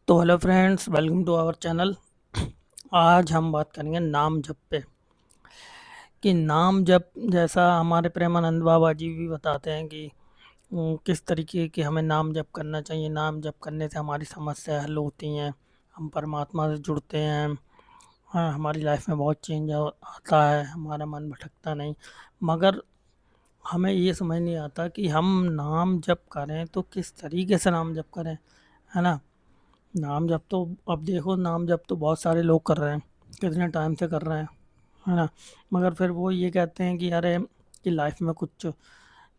तो hello friends, welcome to our channel. आज हम बात करेंगे नाम जप पे कि नाम जप जैसा हमारे प्रेमानंद बाबा जी भी बताते हैं कि किस तरीके के हमें नाम जप करना चाहिए। नाम जप करने से हमारी समस्या हल होती हैं, हम परमात्मा से जुड़ते हैं। हाँ, हमारी लाइफ में बहुत चेंज आता है, हमारा मन भटकता नहीं। मगर हमें ये समझ नहीं आता कि हम नाम जप करें तो किस तरीके से नाम जप करें, है ना। नाम जप तो अब देखो, नाम जप तो बहुत सारे लोग कर रहे हैं, कितने टाइम से कर रहे हैं, है ना। मगर फिर वो ये कहते हैं कि अरे कि लाइफ में कुछ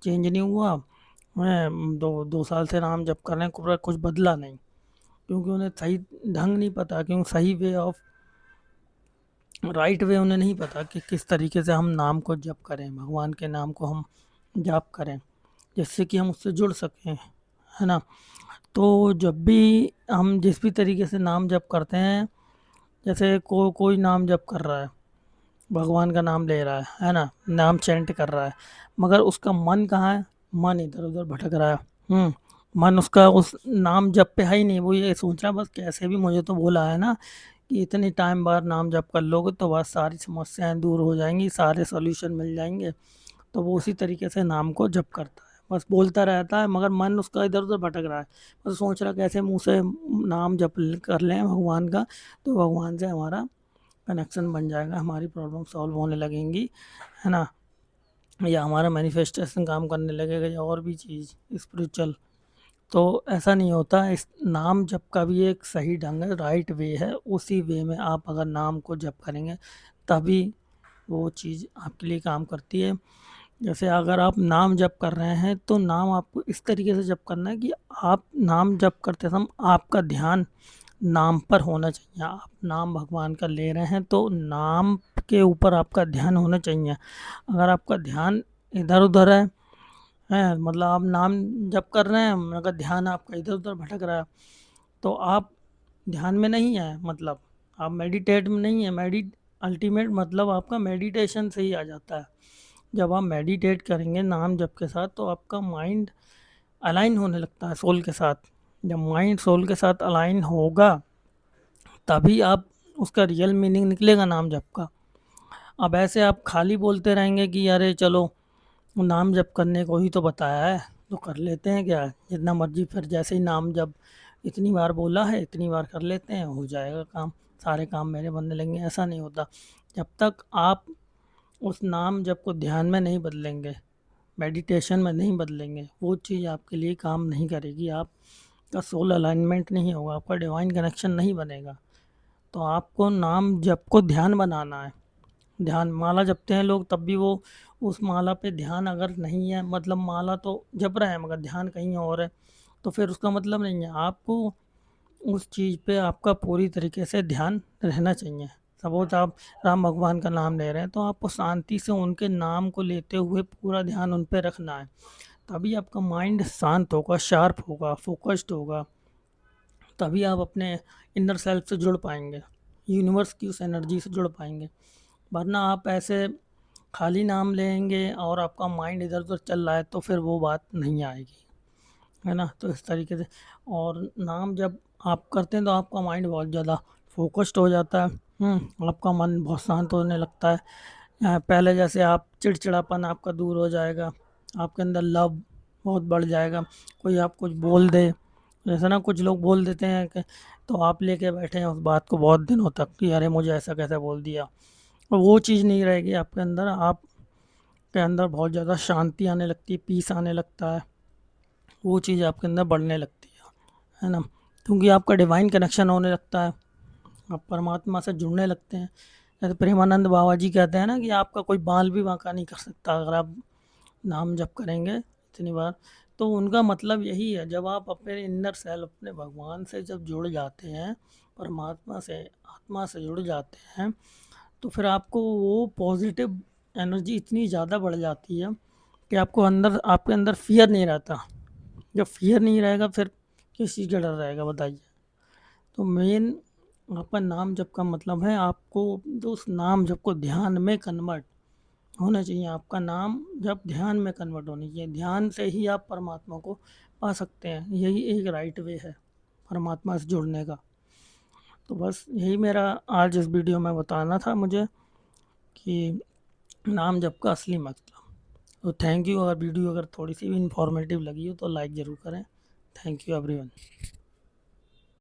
चेंज नहीं हुआ, मैं दो दो साल से नाम जप कर रहे हैं, कुछ बदला नहीं। क्योंकि उन्हें सही ढंग नहीं पता, क्योंकि सही वे ऑफ राइट वे उन्हें नहीं पता कि किस तरीके से हम नाम को जप करें, भगवान के नाम को हम जप करें जिससे कि हम उससे जुड़ सकें, है ना। तो जब भी हम जिस भी तरीके से नाम जप करते हैं, जैसे कोई नाम जप कर रहा है, भगवान का नाम ले रहा है ना, नाम चैंट कर रहा है, मगर उसका मन कहाँ है, मन इधर उधर भटक रहा है। मन उसका उस नाम जप पे है ही नहीं। वो ये सोच रहा है बस कैसे भी मुझे तो बोला है ना कि इतनी टाइम बाद नाम जप कर लोगे तो बस सारी समस्याएं दूर हो जाएंगी, सारे सॉल्यूशन मिल जाएंगे। तो वो उसी तरीके से नाम को जप करता है, बस बोलता रहता है मगर मन उसका इधर उधर भटक रहा है। बस सोच रहा है कैसे मुंह से नाम जप कर लें भगवान का, तो भगवान से हमारा कनेक्शन बन जाएगा, हमारी प्रॉब्लम सॉल्व होने लगेंगी, है ना। या हमारा मैनिफेस्टेशन काम करने लगेगा, या और भी चीज़ स्पिरिचुअल। तो ऐसा नहीं होता। इस नाम जप का भी एक सही ढंग है, राइट वे है। उसी वे में आप अगर नाम को जप करेंगे तभी वो चीज़ आपके लिए काम करती है। जैसे अगर आप नाम जप कर रहे हैं तो नाम आपको इस तरीके से जप करना है कि आप नाम जप करते समय आपका ध्यान नाम पर होना चाहिए। आप नाम भगवान का ले रहे हैं तो नाम के ऊपर आपका ध्यान होना चाहिए। अगर आपका ध्यान इधर उधर है, मतलब आप नाम जप कर रहे हैं मगर ध्यान आपका इधर उधर भटक रहा है, तो आप ध्यान में नहीं है, मतलब आप मेडिटेट में नहीं है। अल्टीमेट मतलब आपका मेडिटेशन से ही आ जाता है। जब आप मेडिटेट करेंगे नाम जप के साथ तो आपका माइंड अलाइन होने लगता है सोल के साथ। जब माइंड सोल के साथ अलाइन होगा तभी आप उसका रियल मीनिंग निकलेगा नाम जप का। अब ऐसे आप खाली बोलते रहेंगे कि अरे चलो नाम जप करने को ही तो बताया है तो कर लेते हैं, क्या जितना मर्जी, फिर जैसे ही नाम जप इतनी बार बोला है इतनी बार कर लेते हैं, हो जाएगा काम, सारे काम मेरे बनने लगेंगे। ऐसा नहीं होता। जब तक आप उस नाम जप को ध्यान में नहीं बदलेंगे, मेडिटेशन में नहीं बदलेंगे, वो चीज़ आपके लिए काम नहीं करेगी। आपका सोल अलाइनमेंट नहीं होगा, आपका डिवाइन कनेक्शन नहीं बनेगा। तो आपको नाम जप को ध्यान बनाना है। ध्यान माला जपते हैं लोग, तब भी वो उस माला पे ध्यान अगर नहीं है, मतलब माला तो जप रहे हैं मगर ध्यान कहीं और है, तो फिर उसका मतलब नहीं है। आपको उस चीज़ पे आपका पूरी तरीके से ध्यान रहना चाहिए। सपोज आप राम भगवान का नाम ले रहे हैं तो आपको शांति से उनके नाम को लेते हुए पूरा ध्यान उन पे रखना है। तभी आपका माइंड शांत होगा, शार्प होगा, फोकस्ड होगा। तभी आप अपने इनर सेल्फ से जुड़ पाएंगे, यूनिवर्स की उस एनर्जी से जुड़ पाएंगे। वरना आप ऐसे खाली नाम लेंगे और आपका माइंड इधर उधर चल रहा है तो फिर वो बात नहीं आएगी, है ना। तो इस तरीके से, और नाम जब आप करते हैं तो आपका माइंड बहुत ज़्यादा फोकस्ड हो जाता है। आपका मन बहुत शांत होने लगता है। पहले जैसे आप चिड़चिड़ापन आपका दूर हो जाएगा, आपके अंदर लव बहुत बढ़ जाएगा। कोई आप कुछ बोल दे, जैसे ना कुछ लोग बोल देते हैं कि, तो आप लेके बैठे हैं उस बात को बहुत दिनों तक कि अरे मुझे ऐसा कैसे बोल दिया। और वो चीज़ नहीं रहेगी आपके अंदर। आपके अंदर बहुत ज़्यादा शांति आने लगती है, पीस आने लगता है, वो चीज़ आपके अंदर बढ़ने लगती है ना। क्योंकि आपका डिवाइन कनेक्शन होने लगता है, आप परमात्मा से जुड़ने लगते हैं। जैसे प्रेमानंद बाबा जी कहते हैं ना कि आपका कोई बाल भी बांका नहीं कर सकता अगर आप नाम जप करेंगे इतनी बार। तो उनका मतलब यही है, जब आप अपने इनर सेल्फ, अपने भगवान से जब जुड़ जाते हैं, परमात्मा से, आत्मा से जुड़ जाते हैं, तो फिर आपको वो पॉजिटिव एनर्जी इतनी ज़्यादा बढ़ जाती है कि आपको अंदर, आपके अंदर फियर नहीं रहता। जब फियर नहीं रहेगा फिर किस चीज़ का डर रहेगा, बताइए। तो मेन आपका नाम जप का मतलब है आपको जो उस नाम जप को ध्यान में कन्वर्ट होना चाहिए। आपका नाम जब ध्यान में कन्वर्ट होनी चाहिए, ध्यान से ही आप परमात्मा को पा सकते हैं। यही एक राइट वे है परमात्मा से जुड़ने का। तो बस यही मेरा आज इस वीडियो में बताना था मुझे कि नाम जप का असली मतलब। तो थैंक यू। और वीडियो अगर थोड़ी सी भी इंफॉर्मेटिव लगी हो तो लाइक ज़रूर करें। Thank you everyone.